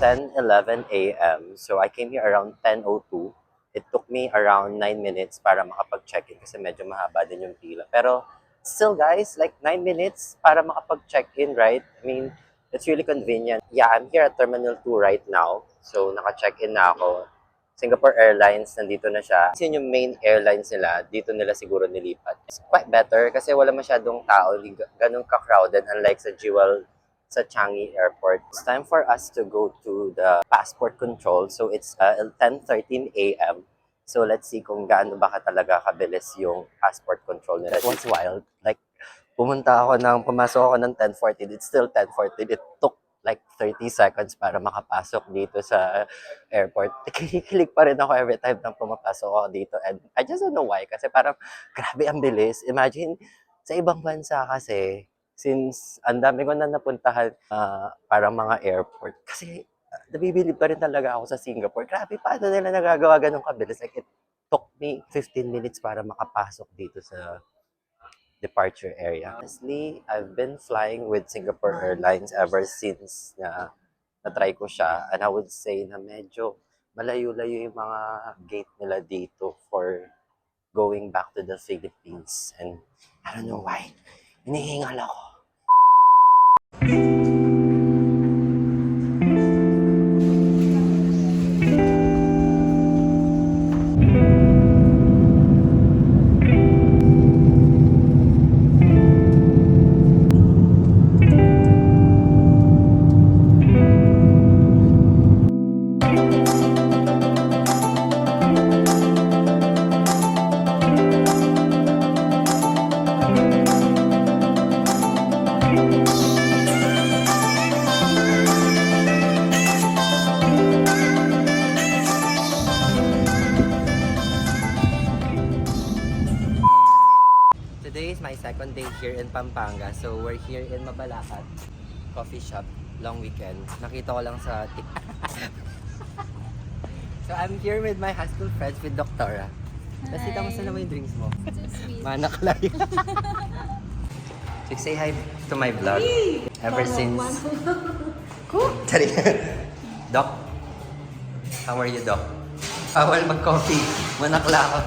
10:11 a.m. So I came here around 10:02. It took me around 9 minutes para makapag-check-in kasi medyo mahaba din yung pila. Pero still guys, like 9 minutes para makapag-check-in, right? I mean, it's really convenient. Yeah, I'm here at Terminal 2 right now. So naka-check-in na ako. Singapore Airlines, nandito na siya. Kasi yung main airlines nila, dito nila siguro nilipat. It's quite better kasi wala masyadong tao, hindi ganun ka-crowded unlike sa Jewel sa Changi Airport. It's time for us to go to the passport control. So it's 10:13 a.m. So let's see kung gaano ba talaga kabilis yung passport control nila. It was wild. Like, pumasok ako ng 10:14. It's still 10:14. It took like 30 seconds para makapasok dito sa airport. Kinikilig pa rin ako every time nang pumapasok ako dito. And I just don't know why. Kasi parang grabe ang bilis. Imagine, sa ibang bansa kasi, since ang dami ko na napuntahan parang mga airport. Kasi nabibilib pa rin talaga ako sa Singapore. Grabe, paano nila nagagawa ganun kabilis? Like, it took me 15 minutes para makapasok dito sa departure area. Honestly, I've been flying with Singapore Airlines ever since na-try ko siya. And I would say na medyo malayo-layo yung mga gate nila dito for going back to the Philippines. And I don't know why. Hinihingal ako. Today is my second day here in Pampanga. So we're here in Mabalacat coffee shop, long weekend. Nakita ko lang sa TikTok. So I'm here with my high school friends with Doctora. Kasi kamusta naman yung drinks mo? Manak lang. So say hi to my vlog. Ever since... Sorry. Doc? How are you, Doc? Bawal mag-coffee. Manakla ako.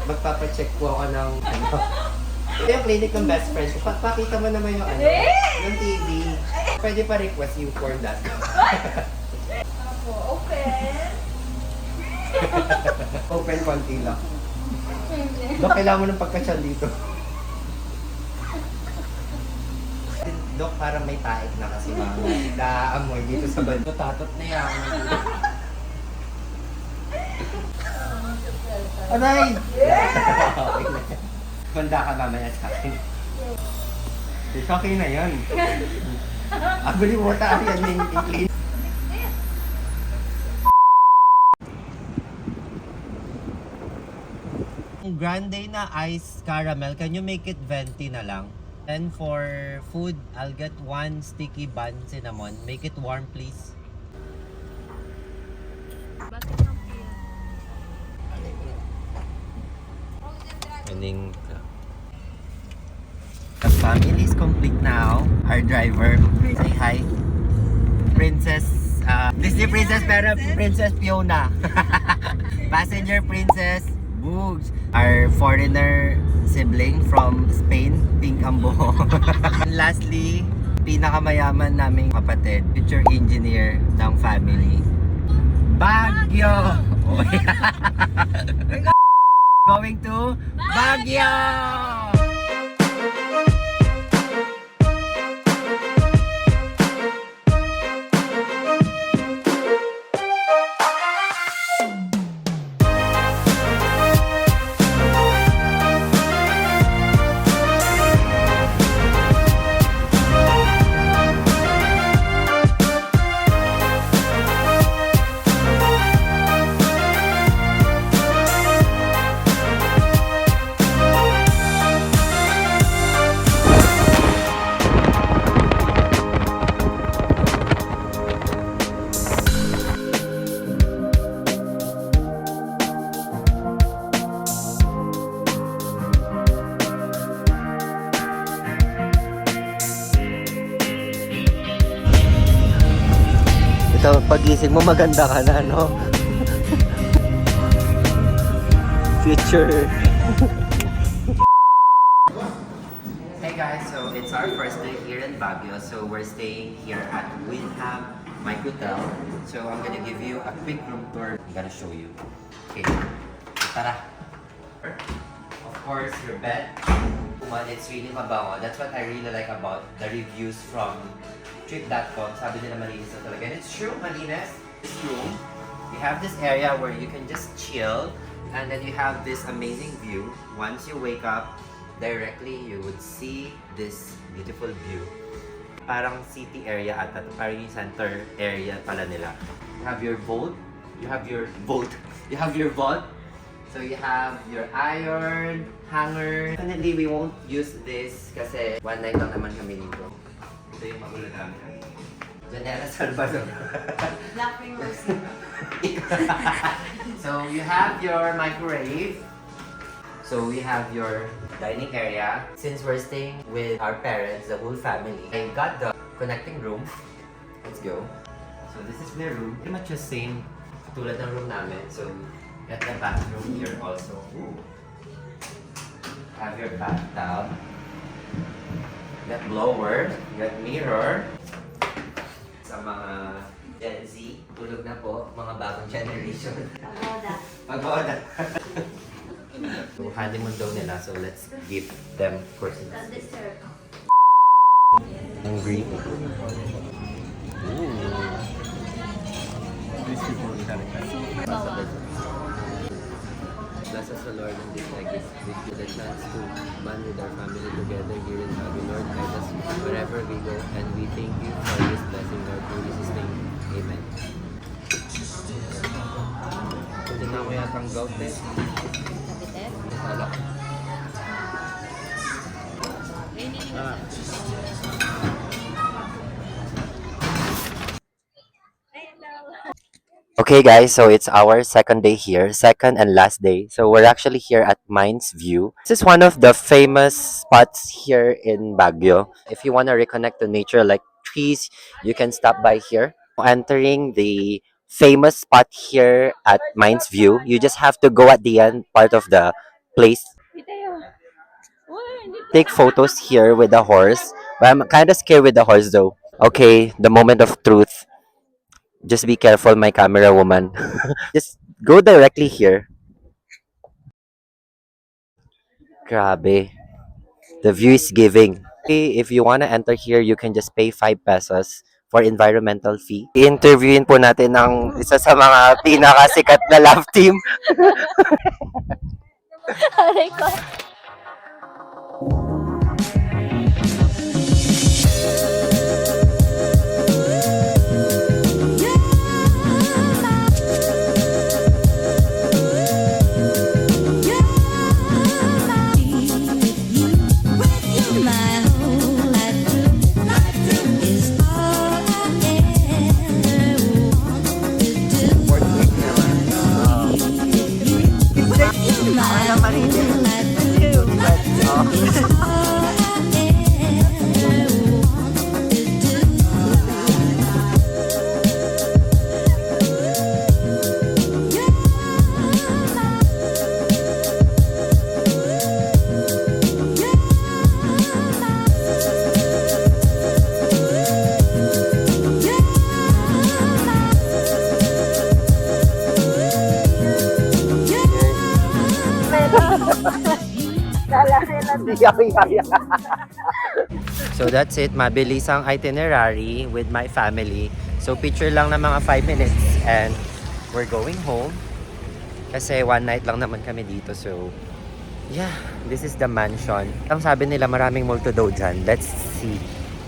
Magpapacheck po ako ng ano. Ito yung clinic ng best friend ko. Pakita mo naman yung ano, yung TV. Pwede pa request you for that. Open. Open konti lang. Dok, kailangan mo ng pagkatsan dito. Dok, parang may taik na kasi mga naamoy dito sa bando. Tatot na yan. Aray! Handa ka mamaya sa akin. It's okay na yan. Aguli mo tayo yan yung clean. Grande na ice caramel, can you make it venti na lang? And for food, I'll get one sticky bun cinnamon. Make it warm, please. The family is complete now. Our driver, say hi. Princess, Disney Princess pero Princess Fiona. Passenger Princess Boogs. Our foreigner sibling from Spain, Pink ang buhok. And lastly, pinakamayaman naming kapatid, future engineer ng family. Baguio! Oh, yeah. Going to Baguio! Ito, pagising mo, maganda ka na, no? Future. Hey guys, so it's our first day here in Baguio. So we're staying here at Windham Hotel. So I'm gonna give you a quick room tour. I'm gonna show you. Okay, so tara. Of course, your bed. One, it's really mabango. That's what I really like about the reviews from Trip.com. Sabi nila malinis na talaga. And it's true, malinis. This room, you have this area where you can just chill. And then you have this amazing view. Once you wake up, directly you would see this beautiful view. Parang city area ata. Parang yung center area pala nila. You have your vault. You have your vault. You have your vault. So you have your iron, hanger. Definitely we won't use this kasi one night lang naman kami dito. Ito yung magulo namin. Janela Salvador. Laughing Rose. So you have your microwave. So we have your dining area. Since we're staying with our parents, the whole family, I got the connecting room. Let's go. So this is my room. Pretty much the same tulad ng room namin. So get the bathroom here also. Ooh. Have your bathtub. Get blower. Get mirror. Sa mga Gen Z, tulog na po, mga bagong generation. Pagoda. Pagoda. So, honeymoon daw nila, so let's give them Christmas. Not disturb. Hungry. Bless us, O Lord, in this gift. We give the chance to bond with our family together here in Baguio. Lord, guide us wherever we go, and we thank you for this blessing, Lord. In Jesus' name, Amen. Pwede na ako yatang gout eh. Wala. Okay guys, so it's our second day here, second and last day. So we're actually here at Mines View. This is one of the famous spots here in Baguio. If you want to reconnect to nature like trees, you can stop by here. Entering the famous spot here at Mines View, you just have to go at the end part of the place. Take photos here with the horse. But I'm kind of scared with the horse though. Okay, the moment of truth. Just be careful, my camera woman. Just go directly here. Grabe. The view is giving. Okay, if you wanna enter here, you can just pay 5 pesos for environmental fee. I-interviewin po natin ang isa sa mga pinakasikat na love team. Aray ko. So that's it, mabilis ang itinerary with my family. So picture lang ng mga 5 minutes and we're going home. Kasi one night lang naman kami dito. So yeah, this is the mansion. Ang sabi nila maraming multo daw dyan. Let's see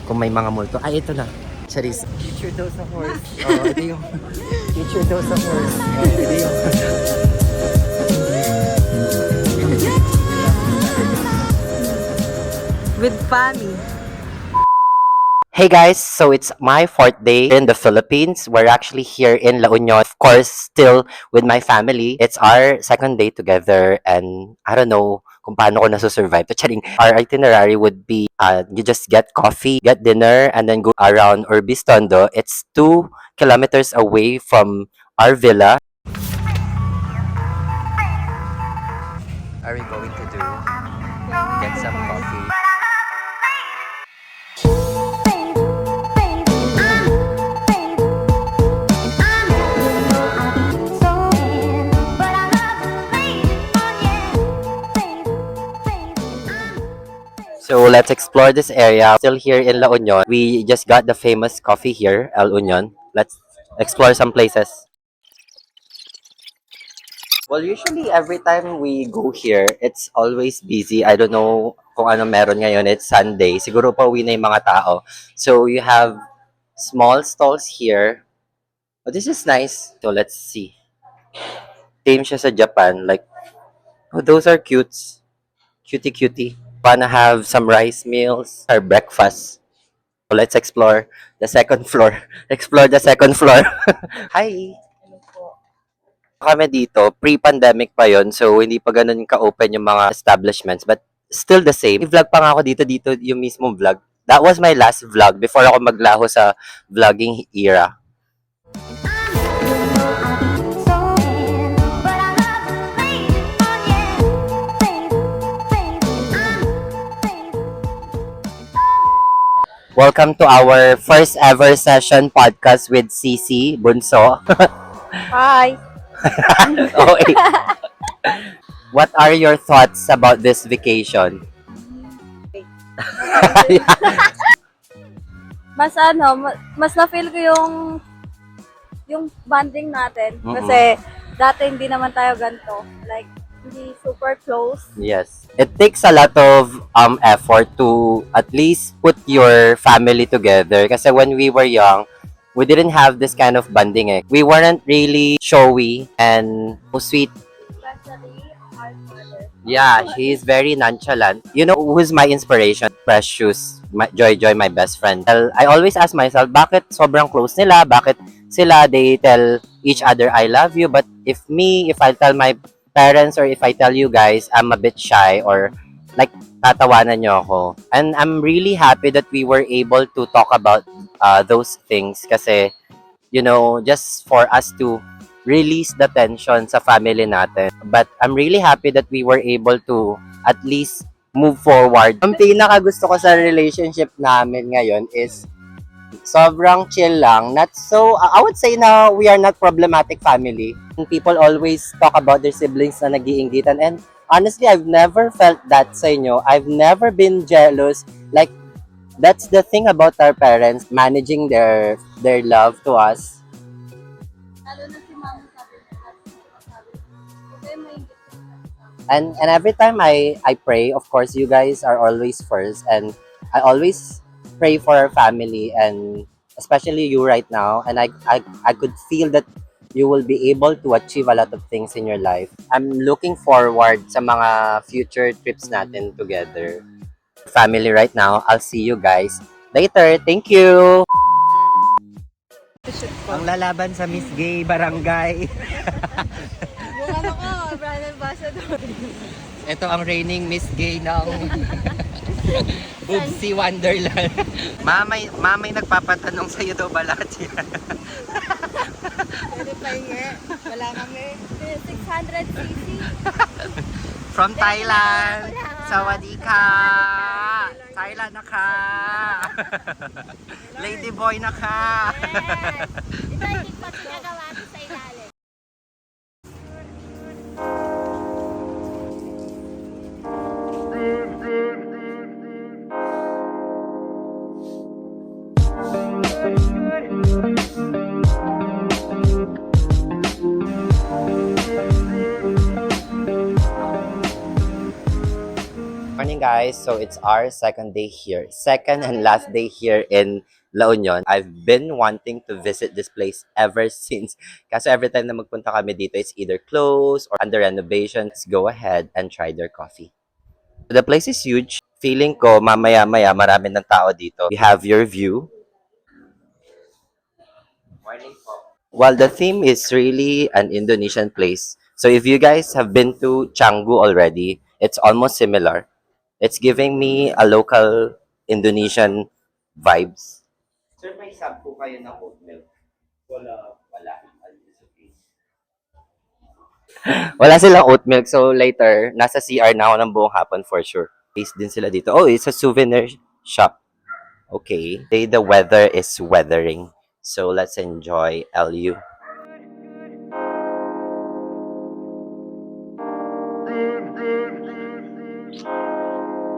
kung may mga multo. Ay, ito na. Charis. Picture daw sa horse. Oh, ito yung picture daw sa horse. Oh, ito yung with Fanny. Hey guys, so it's my 4th day in the Philippines. We're actually here in La Union, of course, still with my family. It's our 2nd day together and I don't know kung paano ko nasusurvive. Charing, our itinerary would be, you just get coffee, get dinner, and then go around Urbistondo. It's 2 kilometers away from our villa. Are we going to do? Get some coffee. So let's explore this area. Still here in La Union. We just got the famous coffee here, El Union. Let's explore some places. Well, usually every time we go here, it's always busy. I don't know kung ano meron ngayon. It's Sunday. Siguro pa uwi na yung mga tao. So you have small stalls here. Oh, this is nice. So let's see. Same siya sa Japan. Like, oh, those are cutes. Cutie cutie. Wanna have some rice meals or breakfast. So let's explore the second floor. Explore the second floor. Hi! Kami dito, pre-pandemic pa yon, so hindi pa ganun ka-open yung mga establishments, but still the same. I-vlog pa nga ako dito yung mismong vlog. That was my last vlog before ako maglaho sa vlogging era. Welcome to our first ever session podcast with CC Bunso. Hi. Okay. What are your thoughts about this vacation? Mas na-feel ko yung bonding natin. Mm-mm. Kasi dati hindi naman tayo ganito. Like, hindi super close. Yes. It takes a lot of effort to at least put your family together. Kasi when we were young, we didn't have this kind of bonding. We weren't really showy and sweet. Especially our father. Yeah, he's very nonchalant. You know who's my inspiration? Precious. Joy, my best friend. Well, I always ask myself, bakit sobrang close nila? Bakit sila, they tell each other, I love you. But if I tell my parents or if I tell you guys, I'm a bit shy or like, tatawanan nyo ako. And I'm really happy that we were able to talk about those things kasi, you know, just for us to release the tension sa family natin. But I'm really happy that we were able to at least move forward. Ang pinaka gusto ko sa relationship namin ngayon is sobrang chill lang. Not so, I would say na we are not problematic family. People always talk about their siblings na nag-iinggitan, and honestly, I've never felt that sa inyo. I've never been jealous. Like, that's the thing about our parents, managing their love to us. Lalo na si mama sabi may And every time I pray, of course, you guys are always first, and I always pray for our family, and especially you right now. And I could feel that you will be able to achieve a lot of things in your life. I'm looking forward sa mga future trips natin together. Family right now. I'll see you guys later. Thank you. Ang lalaban sa Miss Gay Barangay. Yung ano ko, brand ambassador. Ito ang reigning Miss Gay ng Boobsy Wonderland. Mamay nagpapatanong sa iyo daw ba lahat yan? Verify nga. Wala kami. 600cc. From Thailand. Sawadika. Thailand na ka. Lady boy na ka. Ito yung tikpat ginagawa sa ilalim. Morning guys, so it's our second day here. Second and last day here in La Union. I've been wanting to visit this place ever since. Kasi every time na magpunta kami dito, it's either closed or under renovation. Let's go ahead and try their coffee. The place is huge. Feeling ko mamaya-maya marami ng tao dito. We have your view. Morning po. Well, the theme is really an Indonesian place. So if you guys have been to Canggu already, It's almost similar. It's giving me a local Indonesian vibes. Sir, may sub po kayo ng oat milk? Wala. Wala silang oat milk, so later, nasa CR na ako ng buong hapon for sure. Taste din sila dito. Oh, it's a souvenir shop. Okay. Today, the weather is weathering. So, let's enjoy LU.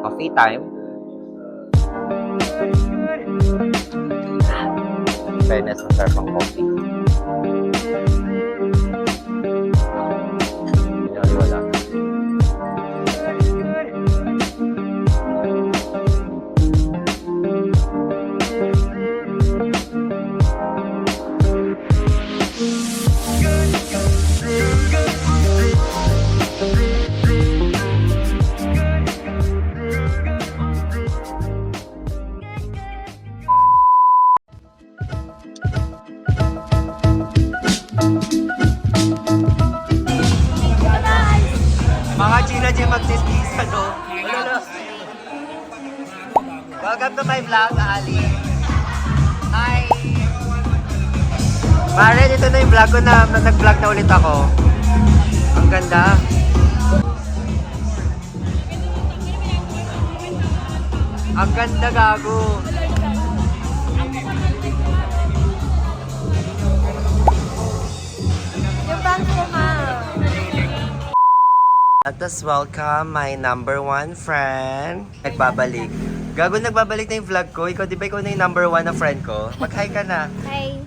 Coffee time. Fairness, masarap ang coffee. Wala. Mga Gina G magsisisa, no? Welcome to my vlog, Ali. Hi! Mare, dito na yung vlog ko na nag-vlog na ulit ako. Ang ganda. Ang ganda, gago. Yung bang ko, ma. Let us welcome my number one friend. Nagbabalik. Gago, nagbabalik na yung vlog ko. Ikaw, di ba ikaw na yung number one na friend ko? Mag-hi ka na. Hi.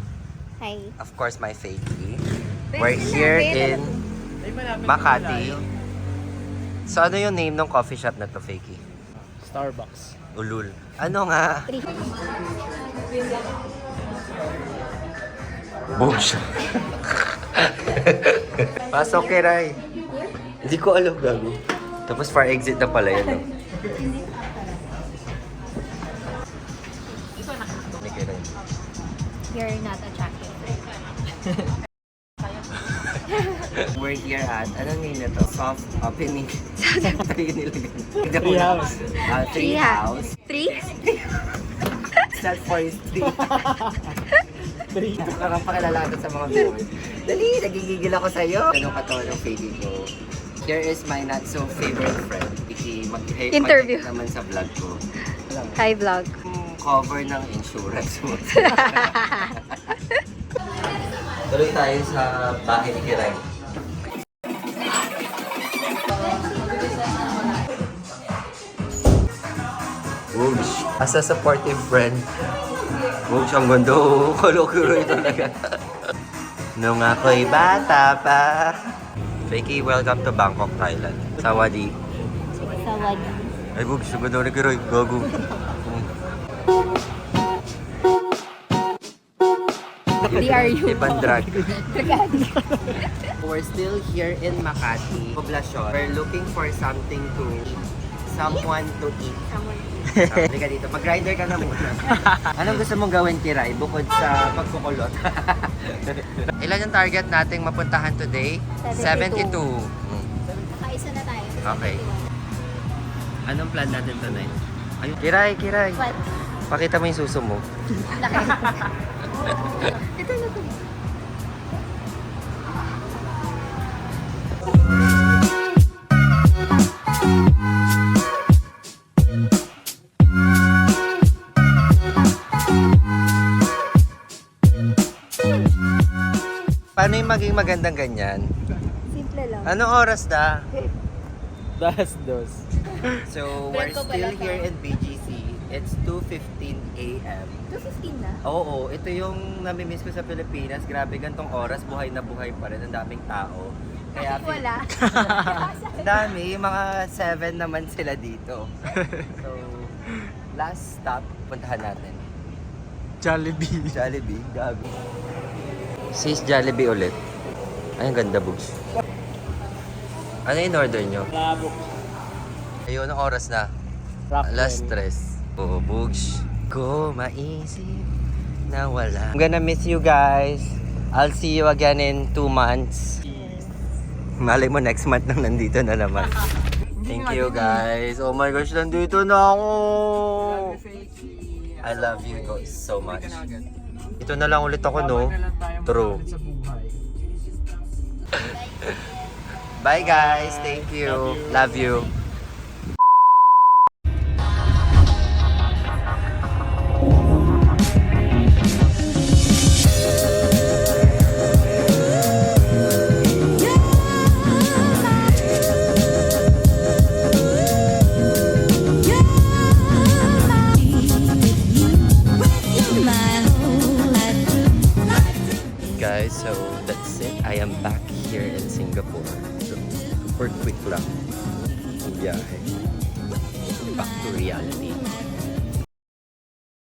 Hi. Of course, my fakey. We're here in Makati. So, ano yung name ng coffee shop na to, fakey? Starbucks. Ulul. Ano nga? Boom siya. Pasok, Kiray. Hindi ko alam, gago. Tapos for exit na pala yun. No? Ni Kiray. You're not attractive. We're here at, anong name na to? Soft opening. Tree house. Tree house. Three? Start forestry. Tree. Nakapakilala ko sa mga viewers. Dali, nagigigil ako sa'yo. Ganun ka to ng fading ko. Here is my not so favorite friend. Interview. Naman sa vlog ko. Hi, vlog. Cover ng insurance mo. Tuloy tayo sa bahay ni Kiray. Woosh. As a supportive friend. Woosh, ang ganda. Kalo-kuro talaga. Nung ako'y bata pa. Fakey, welcome to Bangkok, Thailand. Sawadi. Sawadi. Ay, Woosh, ang ganda ni Kiray. Gago. DRU. Ibang drag. We're still here in Makati, Poblacion. We're looking for something to someone to eat. Halika dito, mag-grinder ka na muna. Anong gusto mong gawin, Kiray, bukod sa pagkukulot? Ilan yung target nating mapuntahan today? 72. Nakaisa na tayo. Okay. Anong plan natin tonight? Ayun. Kiray. What? Pakita mo yung suso mo. Laki. Ito na to. Paano yung maging magandang ganyan? Simple lang. Anong oras na? Das dos. So, we're Break ko still pala to. here in BGC. It's 2:15 a.m. 2:15 na? Oo, ito yung namimiss ko sa Pilipinas. Grabe, gantong oras, buhay na buhay pa rin. Ang daming tao. Kaya, Bakit wala? ang dami. Yung mga 7 naman sila dito. So, last stop, puntahan natin. Jollibee. Jollibee, gago. Sis Jollibee ulit. Ay, ang ganda, Bugs. Ano yung order nyo? Labok. Ayun, ang oras na. Alas 3. Oh, Bugs. Ko maisip na wala. I'm gonna miss you guys. I'll see you again in 2 months. Malay mo next month nang nandito na naman. Thank you guys. Oh my gosh, nandito na ako. I love you guys so much. Ito na lang ulit ako, no? True. Bye guys. Thank you. Love you. Guys, so that's it. I am back here in Singapore. Super quick lang. Biyahe. Back to reality.